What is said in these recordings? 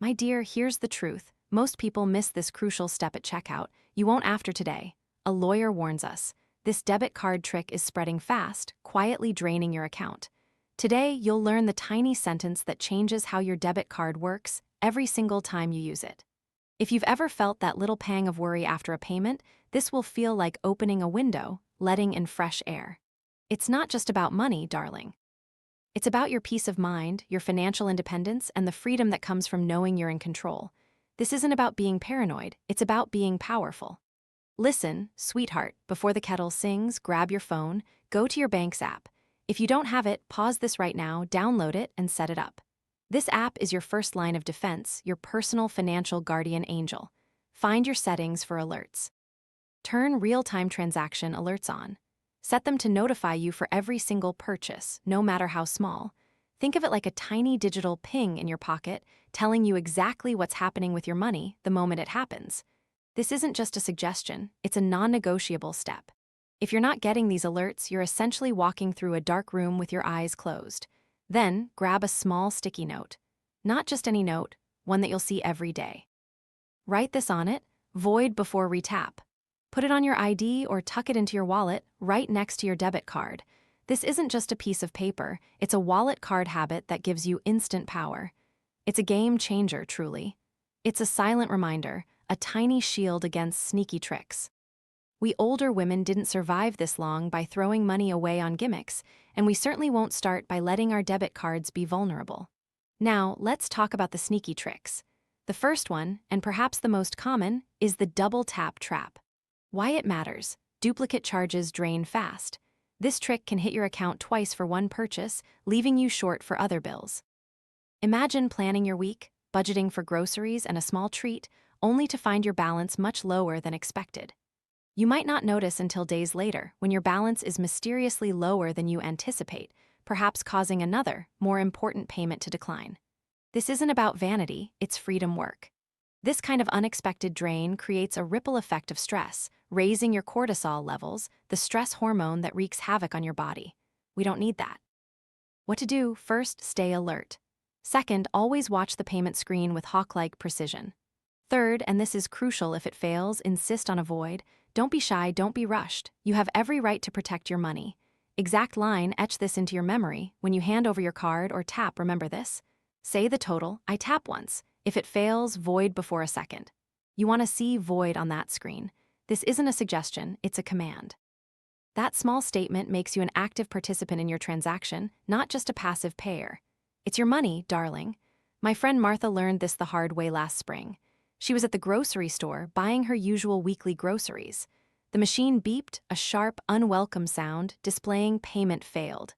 My dear, here's the truth. Most people miss this crucial step at checkout. You won't after today. A lawyer warns us. This debit card trick is spreading fast, quietly draining your account. Today, you'll learn the tiny sentence that changes how your debit card works every single time you use it. If you've ever felt that little pang of worry after a payment, this will feel like opening a window, letting in fresh air. It's not just about money, darling. It's about your peace of mind, your financial independence, and the freedom that comes from knowing you're in control. This isn't about being paranoid, it's about being powerful. Listen, sweetheart, before the kettle sings, grab your phone, go to your bank's app. If you don't have it, pause this right now, download it, and set it up. This app is your first line of defense, your personal financial guardian angel. Find your settings for alerts. Turn real-time transaction alerts on. Set them to notify you for every single purchase, no matter how small. Think of it like a tiny digital ping in your pocket, telling you exactly what's happening with your money the moment it happens. This isn't just a suggestion, it's a non-negotiable step. If you're not getting these alerts, you're essentially walking through a dark room with your eyes closed. Then, grab a small sticky note. Not just any note, one that you'll see every day. Write this on it, void before retap. Put it on your ID or tuck it into your wallet right next to your debit card. This isn't just a piece of paper, it's a wallet card habit that gives you instant power. It's a game changer, truly. It's a silent reminder, a tiny shield against sneaky tricks. We older women didn't survive this long by throwing money away on gimmicks, and we certainly won't start by letting our debit cards be vulnerable. Now, let's talk about the sneaky tricks. The first one, and perhaps the most common, is the double tap trap. Why it matters: duplicate charges drain fast. This trick can hit your account twice for one purchase, leaving you short for other bills. Imagine planning your week, budgeting for groceries and a small treat, only to find your balance much lower than expected. You might not notice until days later, when your balance is mysteriously lower than you anticipate, perhaps causing another, more important payment to decline. This isn't about vanity, it's freedom work. This kind of unexpected drain creates a ripple effect of stress, raising your cortisol levels, the stress hormone that wreaks havoc on your body. We don't need that. What to do? First, stay alert. Second, always watch the payment screen with hawk-like precision. Third, and this is crucial if it fails, insist on a void. Don't be shy, don't be rushed. You have every right to protect your money. Exact line, etch this into your memory. When you hand over your card or tap, remember this. Say the total, I tap once. If it fails, void before a second. You want to see void on that screen. This isn't a suggestion, it's a command. That small statement makes you an active participant in your transaction, not just a passive payer. It's your money, darling. My friend Martha learned this the hard way last spring. She was at the grocery store buying her usual weekly groceries. The machine beeped, a sharp, unwelcome sound, displaying payment failed.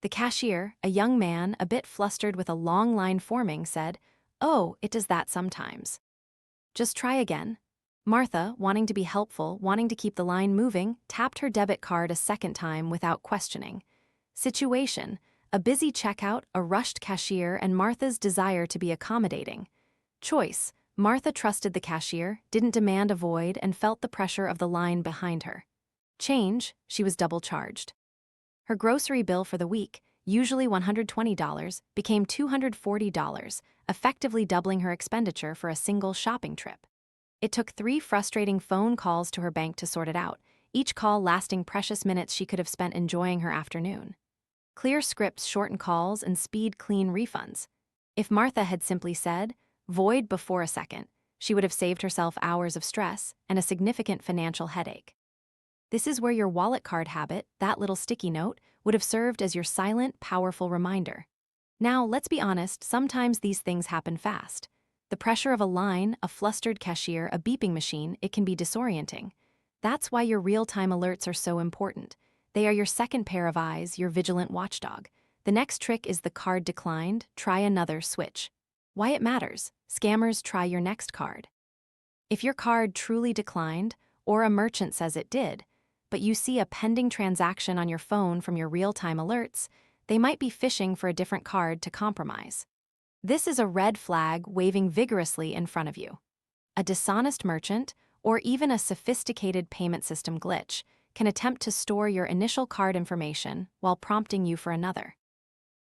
The cashier, a young man, a bit flustered with a long line forming, said, "Oh, it does that sometimes. Just try again." Martha, wanting to be helpful, wanting to keep the line moving, tapped her debit card a second time without questioning. Situation: a busy checkout, a rushed cashier, and Martha's desire to be accommodating. Choice: Martha trusted the cashier, didn't demand a void, and felt the pressure of the line behind her. Change: she was double charged. Her grocery bill for the week, usually $120, became $240, effectively doubling her expenditure for a single shopping trip. It took 3 frustrating phone calls to her bank to sort it out, each call lasting precious minutes she could have spent enjoying her afternoon. Clear scripts shorten calls and speed clean refunds. If Martha had simply said, "void before a second," she would have saved herself hours of stress and a significant financial headache. This is where your wallet card habit, that little sticky note, would have served as your silent, powerful reminder. Now, let's be honest, sometimes these things happen fast. The pressure of a line, a flustered cashier, a beeping machine, it can be disorienting. That's why your real-time alerts are so important. They are your second pair of eyes, your vigilant watchdog. The next trick is the card declined, try another switch. Why it matters: scammers try your next card. If your card truly declined, or a merchant says it did, but you see a pending transaction on your phone from your real-time alerts, they might be fishing for a different card to compromise. This is a red flag waving vigorously in front of you. A dishonest merchant, or even a sophisticated payment system glitch, can attempt to store your initial card information while prompting you for another.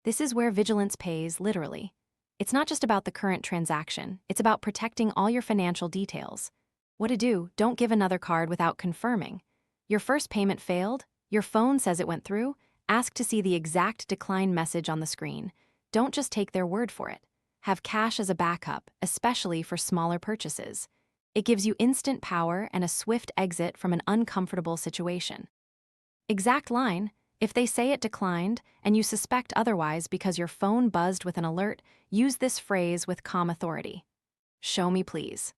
This is where vigilance pays, literally. It's not just about the current transaction, it's about protecting all your financial details. What to do? Don't give another card without confirming. Your first payment failed? Your phone says it went through? Ask to see the exact decline message on the screen. Don't just take their word for it. Have cash as a backup, especially for smaller purchases. It gives you instant power and a swift exit from an uncomfortable situation. Exact line: if they say it declined and you suspect otherwise because your phone buzzed with an alert, use this phrase with calm authority. Show me, please.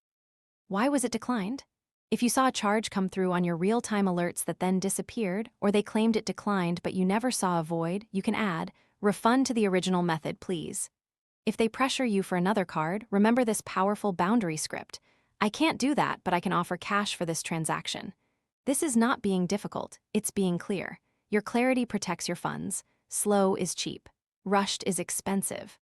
Why was it declined? If you saw a charge come through on your real-time alerts that then disappeared, or they claimed it declined but you never saw a void, you can add, refund to the original method, please. If they pressure you for another card, remember this powerful boundary script. I can't do that, but I can offer cash for this transaction. This is not being difficult, it's being clear. Your clarity protects your funds. Slow is cheap. Rushed is expensive.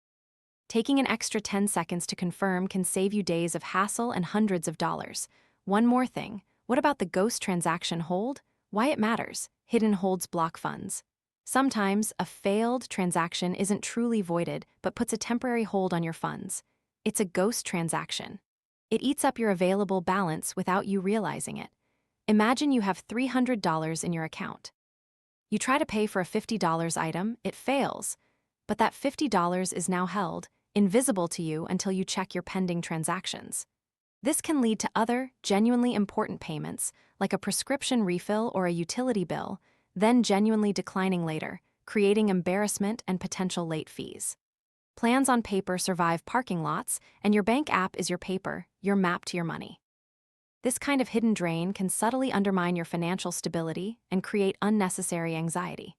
Taking an extra 10 seconds to confirm can save you days of hassle and hundreds of dollars. One more thing, what about the ghost transaction hold? Why it matters. Hidden holds block funds. Sometimes, a failed transaction isn't truly voided, but puts a temporary hold on your funds. It's a ghost transaction. It eats up your available balance without you realizing it. Imagine you have $300 in your account. You try to pay for a $50 item, it fails. But that $50 is now held, invisible to you until you check your pending transactions. This can lead to other, genuinely important payments, like a prescription refill or a utility bill, then genuinely declining later, creating embarrassment and potential late fees. Plans on paper survive parking lots, and your bank app is your paper, your map to your money. This kind of hidden drain can subtly undermine your financial stability and create unnecessary anxiety.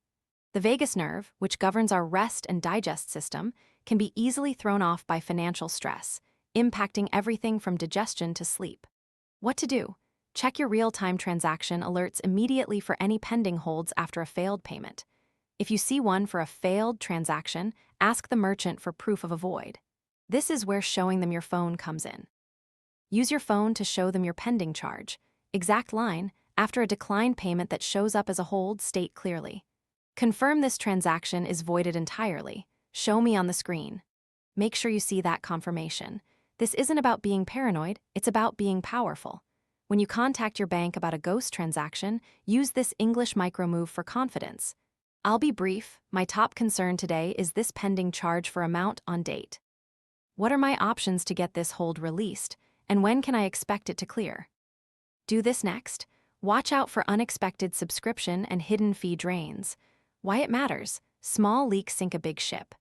The vagus nerve, which governs our rest and digest system, can be easily thrown off by financial stress, impacting everything from digestion to sleep. What to do? Check your real-time transaction alerts immediately for any pending holds after a failed payment. If you see one for a failed transaction, ask the merchant for proof of a void. This is where showing them your phone comes in. Use your phone to show them your pending charge. Exact line: after a declined payment that shows up as a hold, state clearly. Confirm this transaction is voided entirely. Show me on the screen. Make sure you see that confirmation. This isn't about being paranoid, it's about being powerful. When you contact your bank about a ghost transaction, use this English micro-move for confidence. I'll be brief. My top concern today is this pending charge for amount on date. What are my options to get this hold released, and when can I expect it to clear? Do this next. Watch out for unexpected subscription and hidden fee drains. Why it matters: small leaks sink a big ship.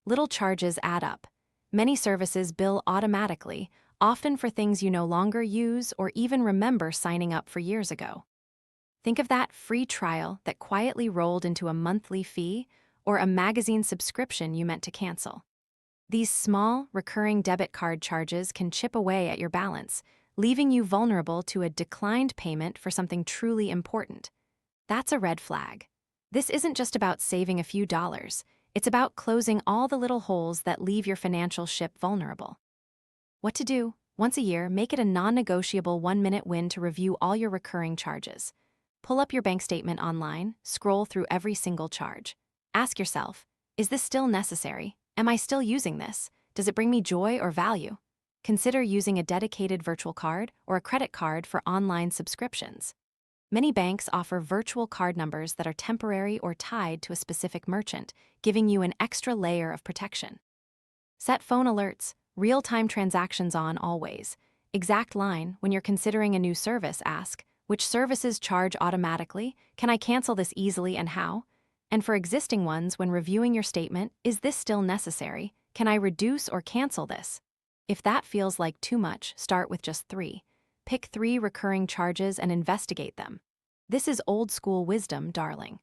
Little charges add up. Many services bill automatically, often for things you no longer use or even remember signing up for years ago. Think of that free trial that quietly rolled into a monthly fee, or a magazine subscription you meant to cancel. These small, recurring debit card charges can chip away at your balance, leaving you vulnerable to a declined payment for something truly important. That's a red flag. This isn't just about saving a few dollars, it's about closing all the little holes that leave your financial ship vulnerable. What to do? Once a year, make it a non-negotiable 1-minute win to review all your recurring charges. Pull up your bank statement online, scroll through every single charge. Ask yourself, is this still necessary? Am I still using this? Does it bring me joy or value? Consider using a dedicated virtual card or a credit card for online subscriptions. Many banks offer virtual card numbers that are temporary or tied to a specific merchant, giving you an extra layer of protection. Set phone alerts, real-time transactions on always. Exact line: when you're considering a new service, ask, which services charge automatically? Can I cancel this easily and how? And for existing ones, when reviewing your statement, is this still necessary? Can I reduce or cancel this? If that feels like too much, start with just 3. Pick 3 recurring charges and investigate them. This is old school wisdom, darling.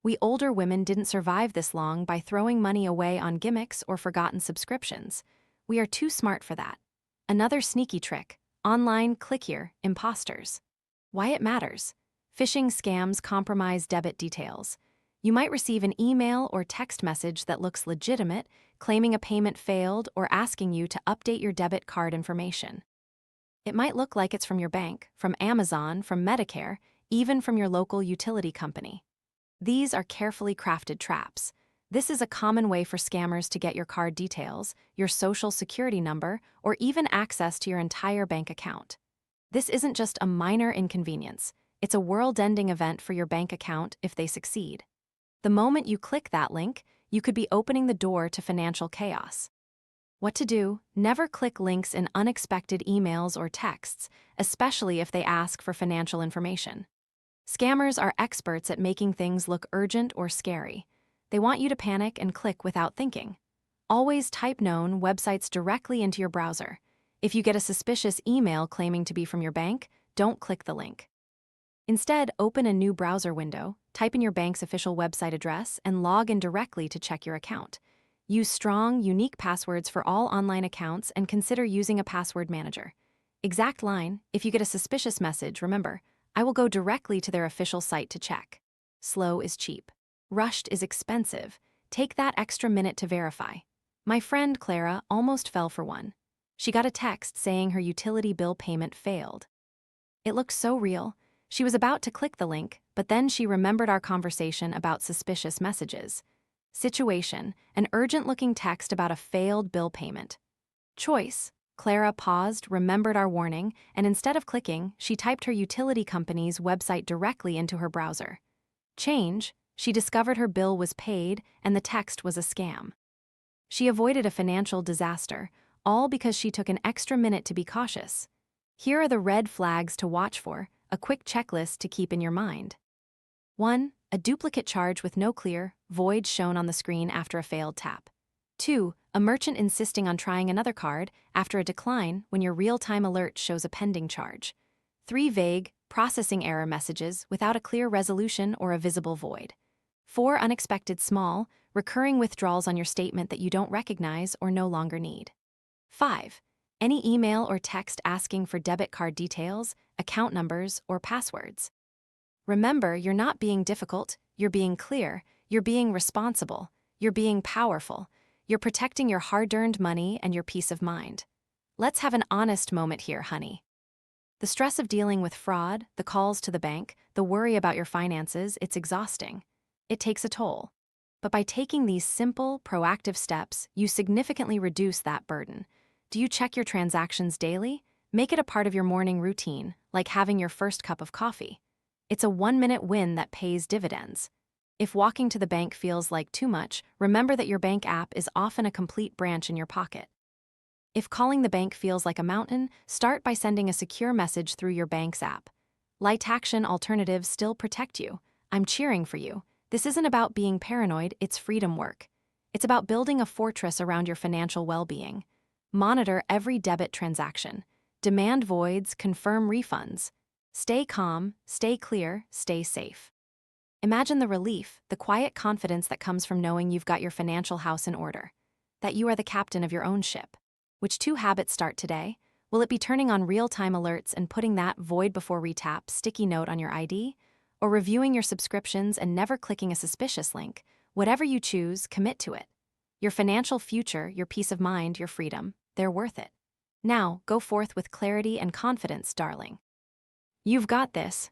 We older women didn't survive this long by throwing money away on gimmicks or forgotten subscriptions. We are too smart for that. Another sneaky trick: online click here imposters. Why it matters: phishing scams compromise debit details. You might receive an email or text message that looks legitimate, claiming a payment failed or asking you to update your debit card information. It might look like it's from your bank, from Amazon, from Medicare, even from your local utility company. These are carefully crafted traps. This is a common way for scammers to get your card details, your social security number, or even access to your entire bank account. This isn't just a minor inconvenience, it's a world-ending event for your bank account if they succeed. The moment you click that link, you could be opening the door to financial chaos. What to do? Never click links in unexpected emails or texts, especially if they ask for financial information. Scammers are experts at making things look urgent or scary. They want you to panic and click without thinking. Always type known websites directly into your browser. If you get a suspicious email claiming to be from your bank, don't click the link. Instead, open a new browser window, type in your bank's official website address, and log in directly to check your account. Use strong, unique passwords for all online accounts and consider using a password manager. Exact line: if you get a suspicious message, remember, I will go directly to their official site to check. Slow is cheap. Rushed is expensive. Take that extra minute to verify. My friend Clara almost fell for one. She got a text saying her utility bill payment failed. It looked so real. She was about to click the link, but then she remembered our conversation about suspicious messages. Situation: an urgent-looking text about a failed bill payment. Choice: Clara paused, remembered our warning, and instead of clicking, she typed her utility company's website directly into her browser. Change: she discovered her bill was paid and the text was a scam. She avoided a financial disaster, all because she took an extra minute to be cautious. Here are the red flags to watch for, a quick checklist to keep in your mind. 1. A duplicate charge with no clear, void shown on the screen after a failed tap. 2. A merchant insisting on trying another card after a decline when your real-time alert shows a pending charge. 3. Vague, processing error messages without a clear resolution or a visible void. 4. Unexpected small, recurring withdrawals on your statement that you don't recognize or no longer need. 5. Any email or text asking for debit card details, account numbers, or passwords. Remember, you're not being difficult, you're being clear, you're being responsible, you're being powerful, you're protecting your hard-earned money and your peace of mind. Let's have an honest moment here, honey. The stress of dealing with fraud, the calls to the bank, the worry about your finances, it's exhausting. It takes a toll. But by taking these simple, proactive steps, you significantly reduce that burden. Do you check your transactions daily? Make it a part of your morning routine, like having your first cup of coffee. It's a 1-minute win that pays dividends. If walking to the bank feels like too much, remember that your bank app is often a complete branch in your pocket. If calling the bank feels like a mountain, start by sending a secure message through your bank's app. Light action alternatives still protect you. I'm cheering for you. This isn't about being paranoid, it's freedom work. It's about building a fortress around your financial well-being. Monitor every debit transaction. Demand voids, confirm refunds. Stay calm, stay clear, stay safe. Imagine the relief, the quiet confidence that comes from knowing you've got your financial house in order. That you are the captain of your own ship. Which 2 habits start today? Will it be turning on real-time alerts and putting that void before retap sticky note on your ID? Or reviewing your subscriptions and never clicking a suspicious link? Whatever you choose, commit to it. Your financial future, your peace of mind, your freedom, they're worth it. Now, go forth with clarity and confidence, darling. You've got this.